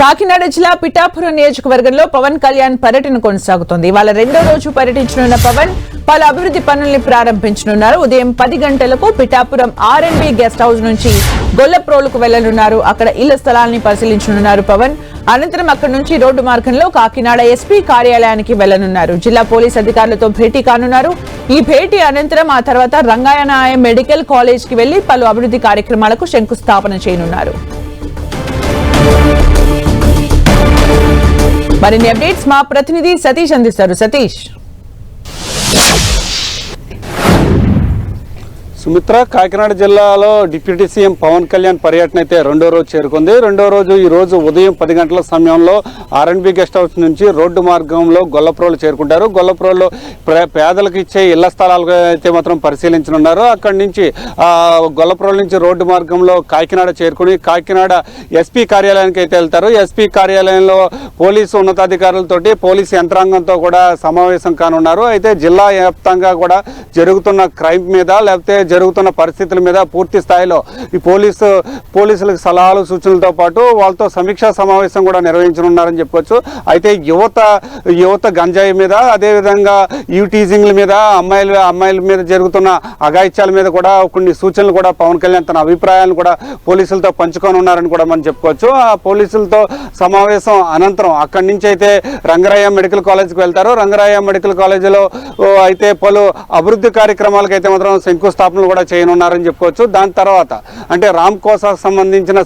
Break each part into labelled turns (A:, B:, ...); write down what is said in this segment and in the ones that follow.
A: కాకినాడ జిల్లా పిఠాపురం నియోజకవర్గంలో పవన్ కళ్యాణ్ పర్యటన కొనసాగుతోంది. ఇవాళ రెండో రోజు పర్యటించనున్న పవన్ పలు అభివృద్ధి పనుల్ని ప్రారంభించనున్నారు. ఉదయం 10 గంటలకు పిఠాపురం R&B గెస్ట్ హౌస్ నుంచి గొల్లప్రోలుకు వెళ్లనున్నారు. అక్కడ ఇళ్ల స్థలాల్ని పరిశీలించనున్నారు పవన్. అనంతరం అక్కడి నుంచి రోడ్డు మార్గంలో కాకినాడ ఎస్పీ కార్యాలయానికి వెళ్లనున్నారు. జిల్లా పోలీస్ అధికారులతో భేటీ కానున్నారు. ఈ భేటీ అనంతరం ఆ తర్వాత రంగాయణ మెడికల్ కాలేజ్ కి వెళ్లి పలు అభివృద్ధి కార్యక్రమాలకు శంకుస్థాపన చేయనున్నారు. మరిన్ని అప్డేట్స్ మా ప్రతినిధి సతీష్ అందిస్తారు. సతీష్.
B: సుమిత్ర, కాకినాడ జిల్లాలో డిప్యూటీ సీఎం పవన్ కళ్యాణ్ పర్యటన అయితే రెండో రోజు చేరుకుంది. రెండో రోజు ఈ రోజు ఉదయం 10 గంటల సమయంలో R&B గెస్ట్ హౌస్ నుంచి రోడ్డు మార్గంలో గొల్లప్రోలు చేరుకుంటారు. గొల్లప్రోలు పేదలకు ఇచ్చే ఇళ్ల స్థలాలు అయితే మాత్రం పరిశీలించనున్నారు. అక్కడి నుంచి గొల్లప్రోలు నుంచి రోడ్డు మార్గంలో కాకినాడ చేరుకుని కాకినాడ ఎస్పీ కార్యాలయానికి అయితే వెళ్తారు. ఎస్పీ కార్యాలయంలో పోలీసు ఉన్నతాధికారులతోటి పోలీసు యంత్రాంగంతో కూడా సమావేశం కానున్నారు. అయితే జిల్లా వ్యాప్తంగా కూడా జరుగుతున్న క్రైమ్ మీద లేకపోతే జరుగుతున్న పరిస్థితుల మీద పూర్తి స్థాయిలో ఈ పోలీసులకు సలహాలు సూచనలతో పాటు వాళ్ళతో సమీక్షా సమావేశం కూడా నిర్వహించనున్నారని చెప్పొచ్చు. అయితే యువత గంజాయి మీద, అదేవిధంగా టీజింగ్ల మీద, అమ్మాయిల మీద జరుగుతున్న అఘాయిత్యాల మీద కూడా కొన్ని సూచనలు కూడా పవన్ కళ్యాణ్ తన అభిప్రాయాలను కూడా పోలీసులతో పంచుకొని ఉన్నారని కూడా మనం చెప్పుకోవచ్చు. ఆ పోలీసులతో సమావేశం అనంతరం అక్కడి నుంచి అయితే రంగరాయ మెడికల్ కాలేజ్కి వెళ్తారు. రంగరాయ మెడికల్ కాలేజీలో అయితే పలు అభివృద్ధి కార్యక్రమాలకు అయితే మాత్రం శంకుస్థాపనలు కూడా చేయనున్నారని చెప్పుకోవచ్చు. దాని తర్వాత అంటే రామ్ కోసాకు సంబంధించిన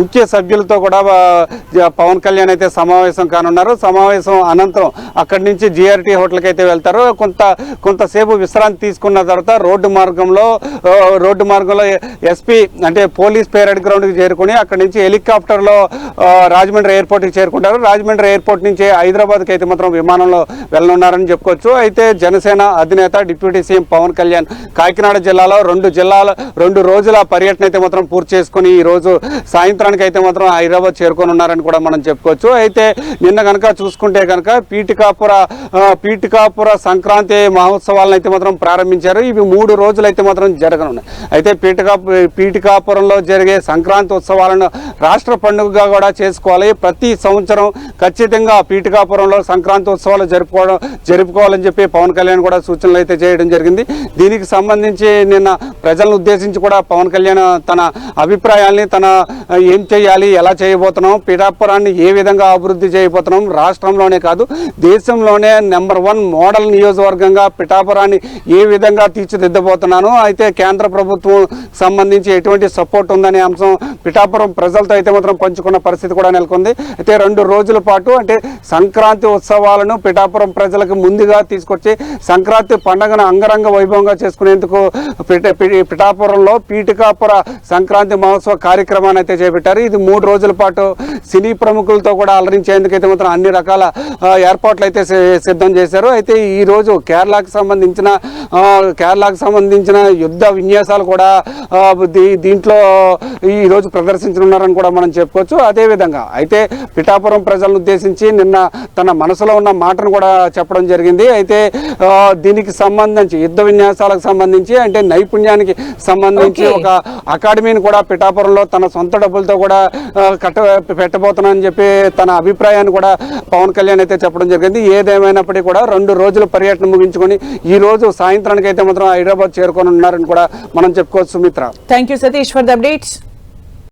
B: ముఖ్య సభ్యులతో కూడా పవన్ కళ్యాణ్ అయితే సమావేశం కానున్నారు. సమావేశం అనంతరం అక్కడి నుంచి GRT హోటల్కి అయితే వెళ్తారు. కొంతసేపు విశ్రాంతి తీసుకున్న తర్వాత రోడ్డు మార్గంలో ఎస్పీ అంటే పోలీస్ పేరెడ్ గ్రౌండ్కి చేరుకుని అక్కడి నుంచి హెలికాప్టర్లో రాజమండ్రి ఎయిర్పోర్ట్కి చేరుకుంటారు. రాజమండ్రి ఎయిర్పోర్ట్ నుంచి హైదరాబాద్కి అయితే మాత్రం విమానంలో వెళ్ళనున్నారని చెప్పుకోవచ్చు. అయితే జనసేన అధినేత డిప్యూటీ సీఎం పవన్ కళ్యాణ్ కాకినాడ జిల్లాలో 2 రోజుల పర్యటన అయితే మాత్రం పూర్తి చేసుకుని ఈ రోజు సాయంత్రానికి అయితే మాత్రం హైదరాబాద్ చేరుకొని ఉన్నారని కూడా మనం చెప్పుకోవచ్చు. అయితే నిన్న కనుక చూసుకుంటే కనుక పీఠికాపుర సంక్రాంతి మహోత్సవాలను అయితే మాత్రం ప్రారంభించారు. ఇవి 3 రోజులు అయితే మాత్రం జరగనున్నాయి. అయితే పీఠికాపురంలో జరిగే సంక్రాంతి ఉత్సవాలను రాష్ట్ర పండుగగా కూడా చేసుకోవాలి. ప్రతి సంవత్సరం ఖచ్చితంగా పీఠికాపురంలో సంక్రాంతి ఉత్సవాలు జరుపుకోవాలని చెప్పి పవన్ కళ్యాణ్ కూడా సూచనలు అయితే చేయడం జరిగింది. దీనికి సంబంధించి నిన్న ప్రజలను ఉద్దేశించి కూడా పవన్ కళ్యాణ్ తన అభిప్రాయాల్ని ఏం చేయాలి, ఎలా చేయబోతున్నాం, పిఠాపురాన్ని ఏ విధంగా అభివృద్ధి చేయబోతున్నాం, రాష్ట్రంలోనే కాదు దేశంలోనే నెంబర్ 1 మోడల్ నియోజకవర్గంగా పిఠాపురాన్ని ఏ విధంగా తీర్చిదిద్దబోతున్నాను, అయితే కేంద్ర ప్రభుత్వం సంబంధించి ఎటువంటి సపోర్ట్ ఉందనే అంశం పిఠాపురం ప్రజలతో అయితే మాత్రం పంచుకున్న పరిస్థితి కూడా నెలకొంది. అయితే 2 రోజుల పాటు అంటే సంక్రాంతి ఉత్సవాలను పిఠాపురం ప్రజలకు ముందుగా తీసుకొచ్చి సంక్రాంతి పండుగను అంగరంగ వైభవంగా చేసుకునేందుకు పిఠాపురంలో పీఠికాపుర సంక్రాంతి మహోత్సవ కార్యక్రమాన్ని అయితే చేపట్టారు. ఇది 3 రోజుల పాటు సినీ ప్రముఖులతో కూడా అలరించేందుకు అయితే మాత్రం అన్ని రకాల ఏర్పాట్లు అయితే సిద్ధం చేశారు. అయితే ఈ రోజు కేరళకు సంబంధించిన యుద్ధ విన్యాసాలు కూడా దీంట్లో ఈ రోజు ప్రదర్శించనున్నారని కూడా మనం చెప్పుకోవచ్చు. అదేవిధంగా అయితే పిఠాపురం ప్రజలను ఉద్దేశించి నిన్న తన మనసులో ఉన్న మాటను కూడా చెప్పడం జరిగింది. అయితే దీనికి సంబంధించి యుద్ధ విన్యాసాలకు సంబంధించి అంటే నైపుణ్యానికి సంబంధించి ఒక అకాడమీని కూడా పిఠాపురంలో తన సొంత డబ్బులతో కూడా పెట్టబోతున్నానని చెప్పి తన అభిప్రాయాన్ని కూడా పవన్ కళ్యాణ్ అయితే చెప్పడం జరిగింది. ఏదేమైనప్పటికీ కూడా 2 రోజుల పర్యటన ముగించుకొని ఈ రోజు సాయంత్రానికి అయితే మాత్రం హైదరాబాద్ చేరుకొని ఉన్నారని కూడా మనం చెప్పుకోవచ్చు. Sumitra,
A: thank you Satish for the updates.